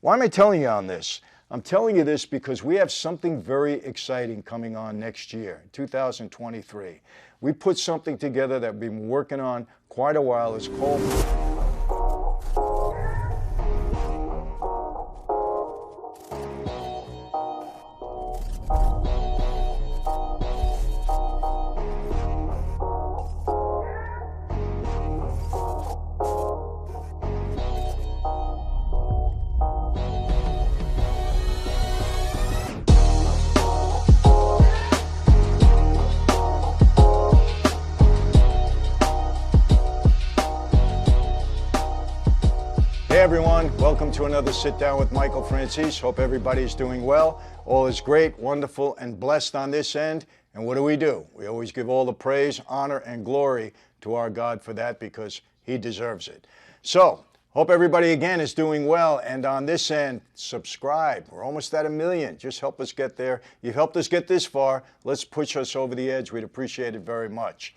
Why am I telling you on this? I'm telling you this because we have something very exciting coming on next year, 2023. We put something together that we've been working on quite a while. It's called... Hey everyone, welcome to another Sit Down with Michael Franzese. Hope everybody's doing well. All is great, wonderful, and blessed on this end. And what do? We always give all the praise, honor, and glory to our God for that because He deserves it. So, hope everybody again is doing well. And on this end, subscribe. We're almost at 1 million. Just help us get there. You've helped us get this far. Let's push us over the edge. We'd appreciate it very much.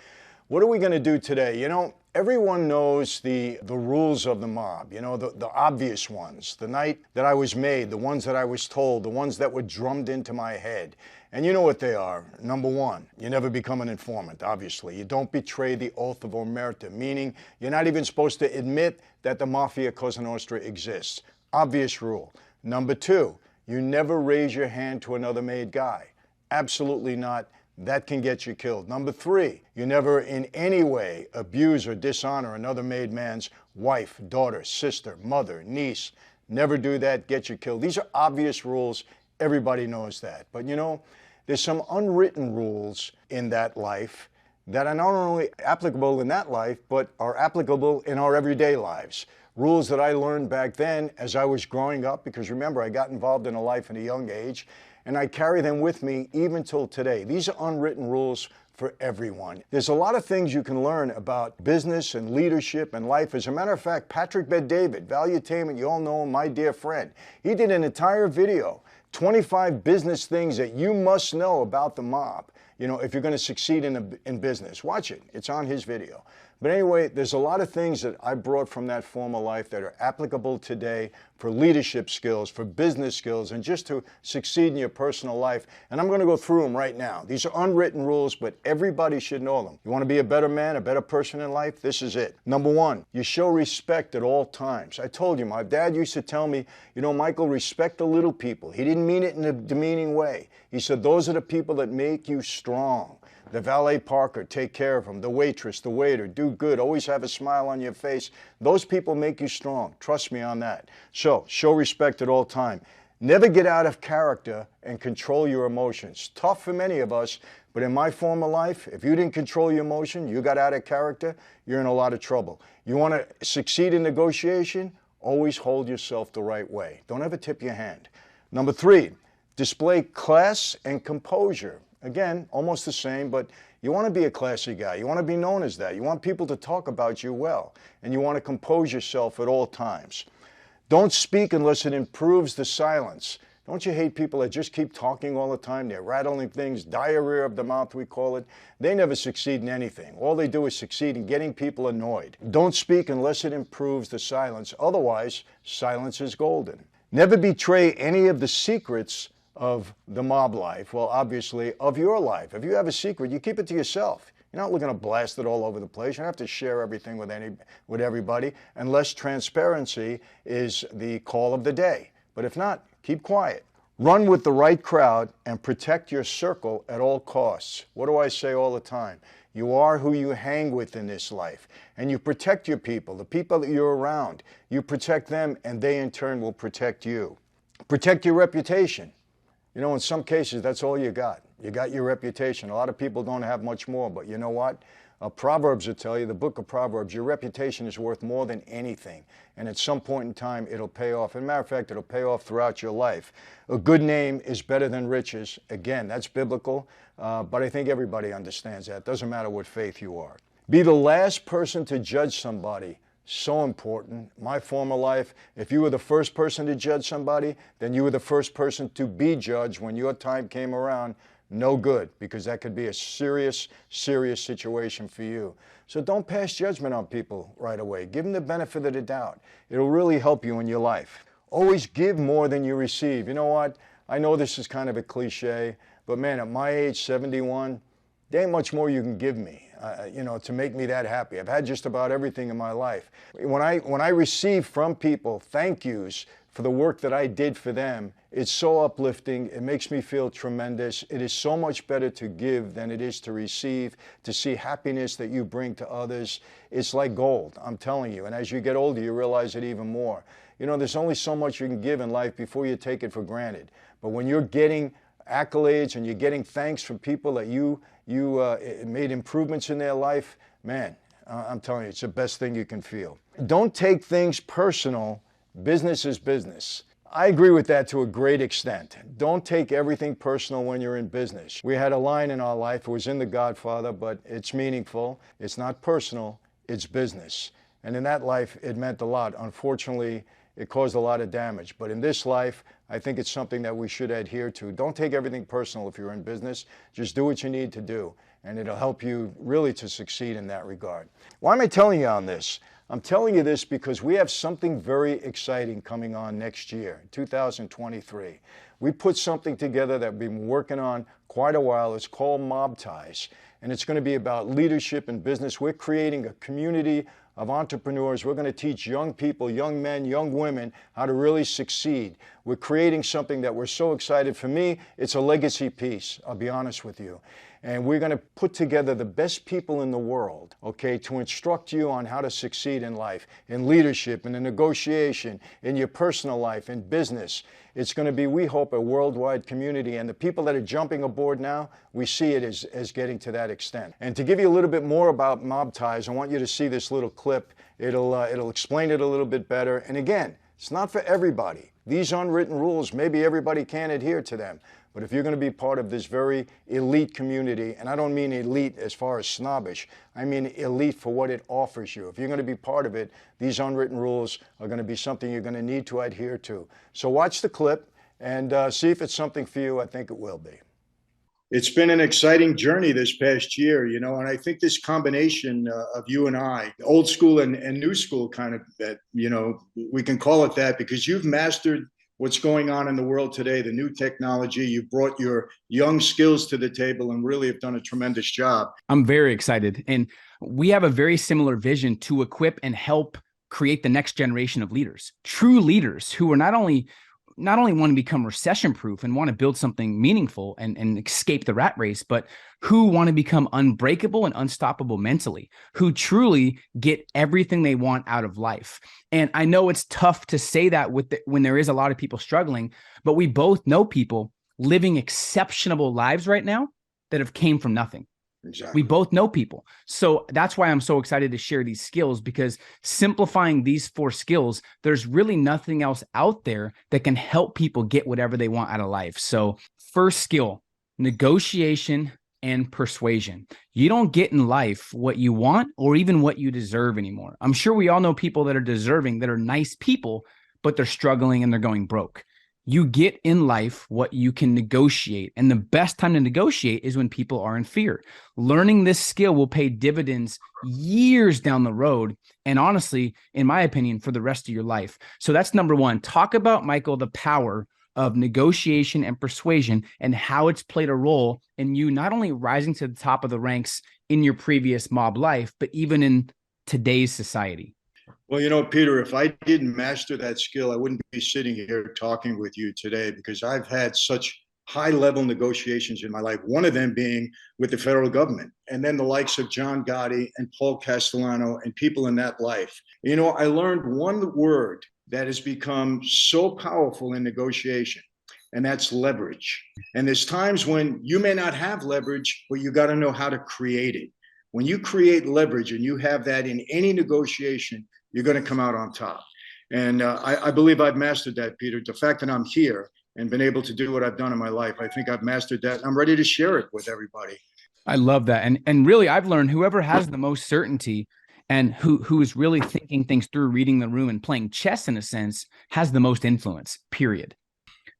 What are we going to do today? You know, everyone knows the rules of the mob, you know, the obvious ones. The night that I was made, the ones that I was told, the ones that were drummed into my head. And you know what they are. Number one, you never become an informant, obviously. You don't betray the oath of omerta, meaning you're not even supposed to admit that the Mafia Cosa Nostra exists. Obvious rule. Number two, you never raise your hand to another made guy. Absolutely not. That can get you killed. Number three, you never in any way abuse or dishonor another made man's wife, daughter, sister, mother, niece. Never do that, get you killed. These are obvious rules. Everybody knows that. But you know, there's some unwritten rules in that life that are not only applicable in that life, but are applicable in our everyday lives. Rules that I learned back then as I was growing up, because remember, I got involved in a life at a young age, and I carry them with me even till today. These are unwritten rules for everyone. There's a lot of things you can learn about business and leadership and life. As a matter of fact, Patrick Bet-David, Valuetainment, you all know him, my dear friend. He did an entire video, 25 business things that you must know about the mob, you know, if you're going to succeed in business. Watch it. It's on his video. But anyway, there's a lot of things that I brought from that former life that are applicable today for leadership skills, for business skills, and just to succeed in your personal life. And I'm going to go through them right now. These are unwritten rules, but everybody should know them. You want to be a better man, a better person in life? This is it. Number one, you show respect at all times. I told you, my dad used to tell me, you know, Michael, respect the little people. He didn't mean it in a demeaning way. He said, those are the people that make you strong. The valet parker, take care of them. The waitress, the waiter, do good. Always have a smile on your face. Those people make you strong. Trust me on that. So, show respect at all time. Never get out of character and control your emotions. Tough for many of us, but in my former life, if you didn't control your emotion, you got out of character, you're in a lot of trouble. You want to succeed in negotiation? Always hold yourself the right way. Don't ever tip your hand. Number three, display class and composure. Again, almost the same, but you want to be a classy guy. You want to be known as that. You want people to talk about you well, and you want to compose yourself at all times. Don't speak unless it improves the silence. Don't you hate people that just keep talking all the time? They're rattling things, diarrhea of the mouth, we call it. They never succeed in anything. All they do is succeed in getting people annoyed. Don't speak unless it improves the silence. Otherwise, silence is golden. Never betray any of the secrets of the mob life, well, obviously, of your life. If you have a secret, you keep it to yourself. You're not looking to blast it all over the place. You don't have to share everything with everybody, unless transparency is the call of the day. But if not, keep quiet. Run with the right crowd and protect your circle at all costs. What do I say all the time? You are who you hang with in this life, and you protect your people, the people that you're around. You protect them, and they in turn will protect you. Protect your reputation. You know, in some cases, that's all you got. You got your reputation. A lot of people don't have much more, but you know what? Proverbs will tell you, the book of Proverbs, your reputation is worth more than anything. And at some point in time, it'll pay off. As a matter of fact, it'll pay off throughout your life. A good name is better than riches. Again, that's biblical, but I think everybody understands that. Doesn't matter what faith you are. Be the last person to judge somebody. So important. My former life, if you were the first person to judge somebody, then you were the first person to be judged when your time came around. No good, because that could be a serious, serious situation for you. So don't pass judgment on people right away. Give them the benefit of the doubt. It'll really help you in your life. Always give more than you receive. You know what? I know this is kind of a cliche, but man, at my age, 71, there ain't much more you can give me, to make me that happy. I've had just about everything in my life. When I receive from people thank yous for the work that I did for them, it's so uplifting. It makes me feel tremendous. It is so much better to give than it is to receive. To see happiness that you bring to others, it's like gold, I'm telling you. And as you get older, you realize it even more. There's only so much you can give in life before you take it for granted. But when you're getting accolades and you're getting thanks from people that you made improvements in their life, man, I'm telling you, it's the best thing you can feel. Don't take things personal. Business is business. I agree with that to a great extent. Don't take everything personal when you're in business. We had a line in our life, it was in The Godfather, but it's meaningful. It's not personal, it's business. And in that life, it meant a lot. Unfortunately, it caused a lot of damage. But in this life, I think it's something that we should adhere to. Don't take everything personal if you're in business. Just do what you need to do, and it'll help you really to succeed in that regard. Why am I telling you on this? I'm telling you this because we have something very exciting coming on next year, 2023. We put something together that we've been working on quite a while. It's called Mob Ties, and it's going to be about leadership in business. We're creating a community of entrepreneurs. We're going to teach young people, young men, young women, how to really succeed. We're creating something that we're so excited. For me, it's a legacy piece, I'll be honest with you. And we're going to put together the best people in the world, okay, to instruct you on how to succeed in life, in leadership, in the negotiation, in your personal life, in business. It's going to be, we hope, a worldwide community. And the people that are jumping aboard now, we see it as getting to that extent. And to give you a little bit more about Mob Ties, I want you to see this little clip. It'll explain it a little bit better. And again, it's not for everybody. These unwritten rules, maybe everybody can't adhere to them. But if you're going to be part of this very elite community, and I don't mean elite as far as snobbish, I mean elite for what it offers you. If you're going to be part of it, these unwritten rules are going to be something you're going to need to adhere to. So watch the clip and see if it's something for you. I think it will be. It's been an exciting journey this past year, and I think this combination of you and I, old school and new school kind of, we can call it that because you've mastered what's going on in the world today, the new technology. You brought your young skills to the table and really have done a tremendous job. I'm very excited. And we have a very similar vision to equip and help create the next generation of leaders, true leaders who are not only want to become recession proof and want to build something meaningful and escape the rat race, but who want to become unbreakable and unstoppable mentally, who truly get everything they want out of life. And I know it's tough to say that when there is a lot of people struggling, but we both know people living exceptional lives right now that have came from nothing. Exactly. We both know people. So that's why I'm so excited to share these skills, because simplifying these 4 skills, there's really nothing else out there that can help people get whatever they want out of life. So first skill, negotiation and persuasion. You don't get in life what you want or even what you deserve anymore. I'm sure we all know people that are deserving, that are nice people, but they're struggling and they're going broke. You get in life what you can negotiate. And the best time to negotiate is when people are in fear. Learning this skill will pay dividends years down the road. And honestly, in my opinion, for the rest of your life. So that's number 1. Talk about, Michael, the power of negotiation and persuasion and how it's played a role in you not only rising to the top of the ranks in your previous mob life, but even in today's society. Well, Peter, if I didn't master that skill, I wouldn't be sitting here talking with you today, because I've had such high-level negotiations in my life, one of them being with the federal government, and then the likes of John Gotti and Paul Castellano and people in that life. I learned one word that has become so powerful in negotiation, and that's leverage. And there's times when you may not have leverage, but you got to know how to create it. When you create leverage and you have that in any negotiation, you're going to come out on top. And I believe I've mastered that, Peter. The fact that I'm here and been able to do what I've done in my life, I think I've mastered that. I'm ready to share it with everybody. I love that. And really, I've learned whoever has the most certainty and who is really thinking things through, reading the room and playing chess in a sense, has the most influence, period.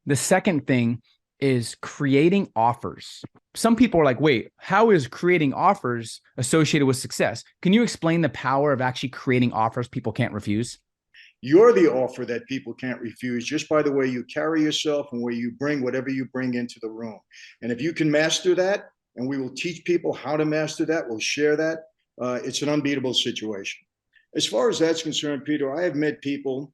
The second thing is creating offers. Some people are like, wait, how is creating offers associated with success? Can you explain the power of actually creating offers people can't refuse? You're the offer that people can't refuse just by the way you carry yourself and where you bring whatever you bring into the room. And if you can master that, and we will teach people how to master that, we'll share that, it's an unbeatable situation. As far as that's concerned, Peter, I have met people,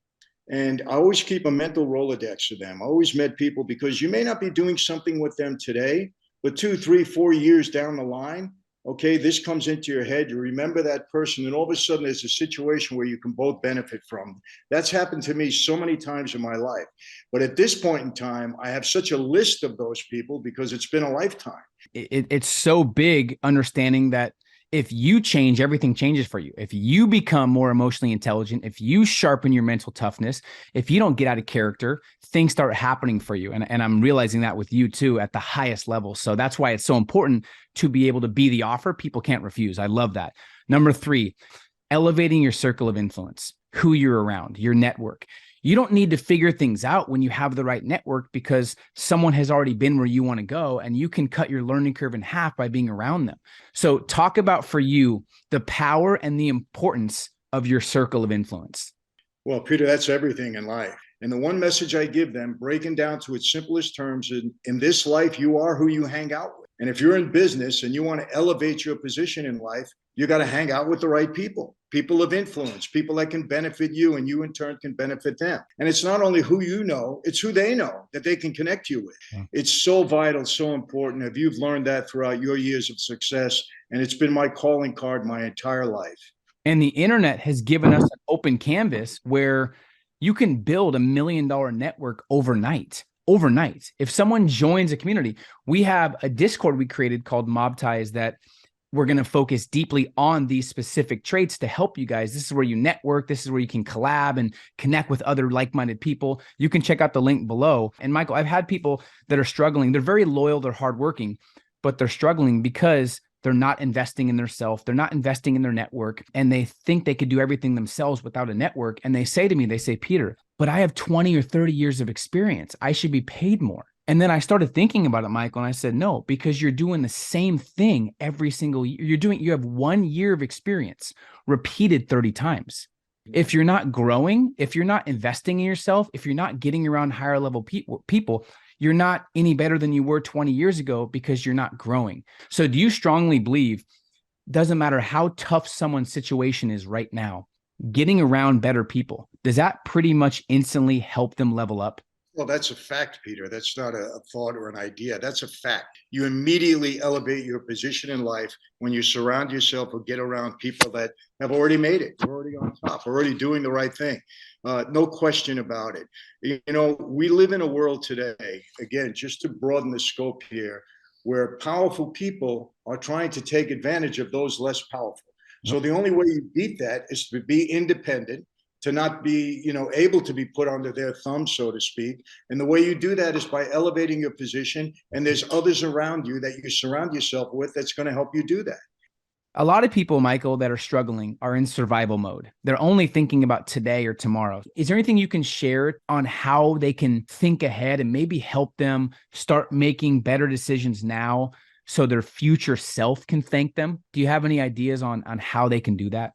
and I always keep a mental Rolodex of them. I always met people because you may not be doing something with them today, but 2, 3, 4 years down the line, okay, this comes into your head, you remember that person, and all of a sudden there's a situation where you can both benefit from. That's happened to me so many times in my life. But at this point in time, I have such a list of those people because it's been a lifetime. It's so big understanding that if you change, everything changes for you. If you become more emotionally intelligent, if you sharpen your mental toughness, if you don't get out of character, things start happening for you. And I'm realizing that with you too at the highest level. So that's why it's so important to be able to be the offer people can't refuse. I love that. Number 3, elevating your circle of influence, who you're around, your network. You don't need to figure things out when you have the right network because someone has already been where you want to go, and you can cut your learning curve in half by being around them. So talk about for you the power and the importance of your circle of influence. Well, Peter, that's everything in life. And the one message I give them, breaking down to its simplest terms, in this life, you are who you hang out with. And if you're in business and you want to elevate your position in life, you got to hang out with the right people, people of influence, people that can benefit you and you in turn can benefit them. And it's not only who you know, it's who they know that they can connect you with. Yeah. It's so vital, so important. If you've learned that throughout your years of success, and it's been my calling card my entire life. And the internet has given us an open canvas where you can build $1 million network overnight. If someone joins a community, we have a Discord we created called Mob Ties that we're going to focus deeply on these specific traits to help you guys. This is where you network. This is where you can collab and connect with other like-minded people. You can check out the link below. And Michael, I've had people that are struggling. They're very loyal. They're hardworking, but they're struggling because they're not investing in themselves. They're not investing in their network, and they think they could do everything themselves without a network. And they say to me, Peter, but I have 20 or 30 years of experience. I should be paid more. And then I started thinking about it, Michael, and I said, no, because you're doing the same thing every single year. You have 1 year of experience repeated 30 times. If you're not growing, if you're not investing in yourself, if you're not getting around higher level people, you're not any better than you were 20 years ago because you're not growing. So do you strongly believe, doesn't matter how tough someone's situation is right now, getting around better people, does that pretty much instantly help them level up? Well, that's a fact, Peter. That's not a thought or an idea. That's a fact. You immediately elevate your position in life when you surround yourself or get around people that have already made it. They're already on top, already doing the right thing. No question about it. You know, we live in a world today, again, just to broaden the scope here, where powerful people are trying to take advantage of those less powerful. So the only way you beat that is to be independent, to not be, able to be put under their thumb, so to speak. And the way you do that is by elevating your position, and there's others around you that you surround yourself with that's going to help you do that. A lot of people, Michael, that are struggling are in survival mode. They're only thinking about today or tomorrow. Is there anything you can share on how they can think ahead and maybe help them start making better decisions now so their future self can thank them? Do you have any ideas on how they can do that?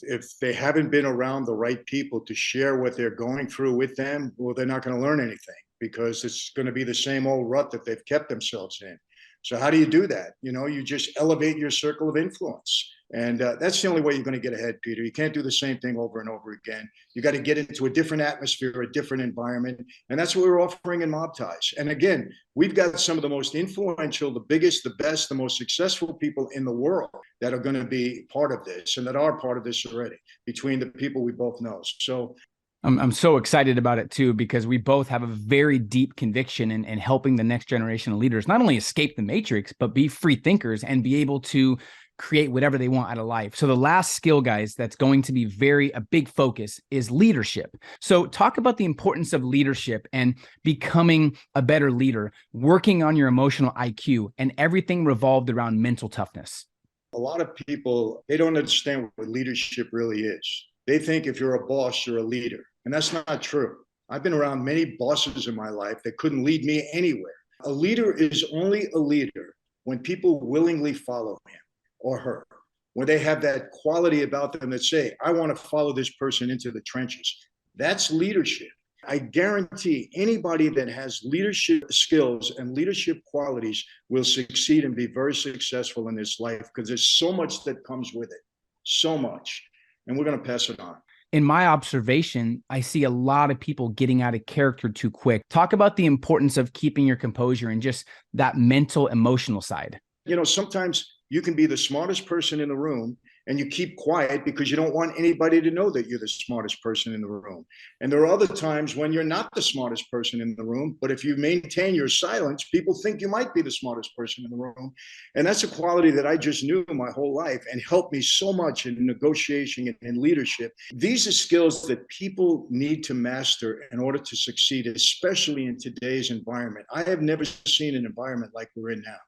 If they haven't been around the right people to share what they're going through with them, well, they're not going to learn anything because it's going to be the same old rut that they've kept themselves in. So how do you do that? You just elevate your circle of influence. And that's the only way you're going to get ahead, Peter. You can't do the same thing over and over again. You got to get into a different atmosphere, a different environment. And that's what we're offering in Mob Ties. And again, we've got some of the most influential, the biggest, the best, the most successful people in the world that are going to be part of this and that are part of this already between the people we both know. So I'm so excited about it too, because we both have a very deep conviction in helping the next generation of leaders not only escape the matrix, but be free thinkers and be able to create whatever they want out of life. So the last skill, guys, that's going to be a big focus is leadership. So talk about the importance of leadership and becoming a better leader, working on your emotional IQ, and everything revolved around mental toughness. A lot of people, they don't understand what leadership really is. They think if you're a boss, you're a leader. And that's not true. I've been around many bosses in my life that couldn't lead me anywhere. A leader is only a leader when people willingly follow him or her, when they have that quality about them that say, I want to follow this person into the trenches. That's leadership. I guarantee anybody that has leadership skills and leadership qualities will succeed and be very successful in this life, because there's so much that comes with it, so much. And we're going to pass it on. In my observation, I see a lot of people getting out of character too quick. Talk about the importance of keeping your composure and just that mental, emotional side. You know, sometimes you can be the smartest person in the room and you keep quiet because you don't want anybody to know that you're the smartest person in the room. And there are other times when you're not the smartest person in the room, but if you maintain your silence, people think you might be the smartest person in the room. And that's a quality that I just knew my whole life and helped me so much in negotiation and leadership. These are skills that people need to master in order to succeed, especially in today's environment. I have never seen an environment like we're in now.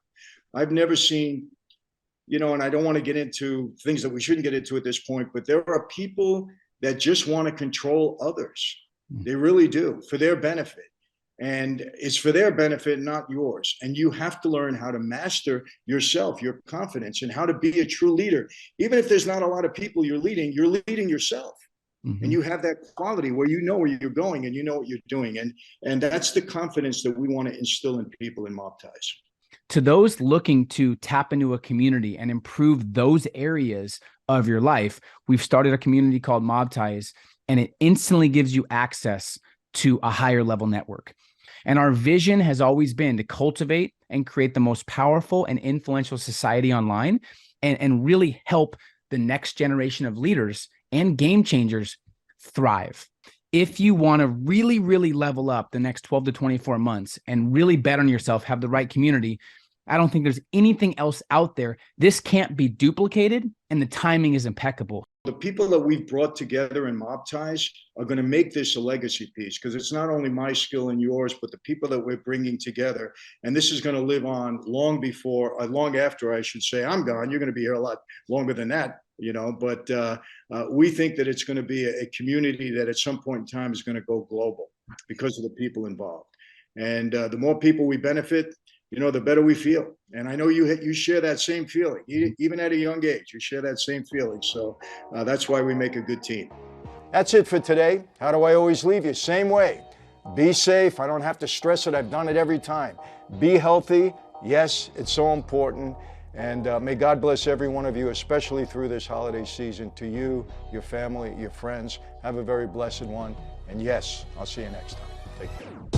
I've never seen, you know, and I don't want to get into things that we shouldn't get into at this point, but there are people that just want to control others. They really do, for their benefit. And it's for their benefit, not yours. And you have to learn how to master yourself, your confidence, and how to be a true leader. Even if there's not a lot of people you're leading yourself. Mm-hmm. And you have that quality where you know where you're going and you know what you're doing. And that's the confidence that we want to instill in people in Mob Ties. To those looking to tap into a community and improve those areas of your life, we've started a community called Mob Ties, and it instantly gives you access to a higher level network. And our vision has always been to cultivate and create the most powerful and influential society online, and really help the next generation of leaders and game changers thrive. If you want to really, really level up the next 12 to 24 months and really bet on yourself, have the right community, I don't think there's anything else out there. This can't be duplicated, and the timing is impeccable. The people that we've brought together in Mob Ties are going to make this a legacy piece, because it's not only my skill and yours, but the people that we're bringing together. And this is going to live on long after, I should say, I'm gone. You're going to be here a lot longer than that, you know, but we think that it's going to be a community that at some point in time is going to go global because of the people involved. And the more people we benefit, you know, the better we feel. And I know you share that same feeling. Even at a young age, you share that same feeling. So that's why we make a good team. That's it for today. How do I always leave you? Same way. Be safe. I don't have to stress it. I've done it every time. Be healthy. Yes, it's so important. And may God bless every one of you, especially through this holiday season. To you, your family, your friends, have a very blessed one. And yes, I'll see you next time. Take care.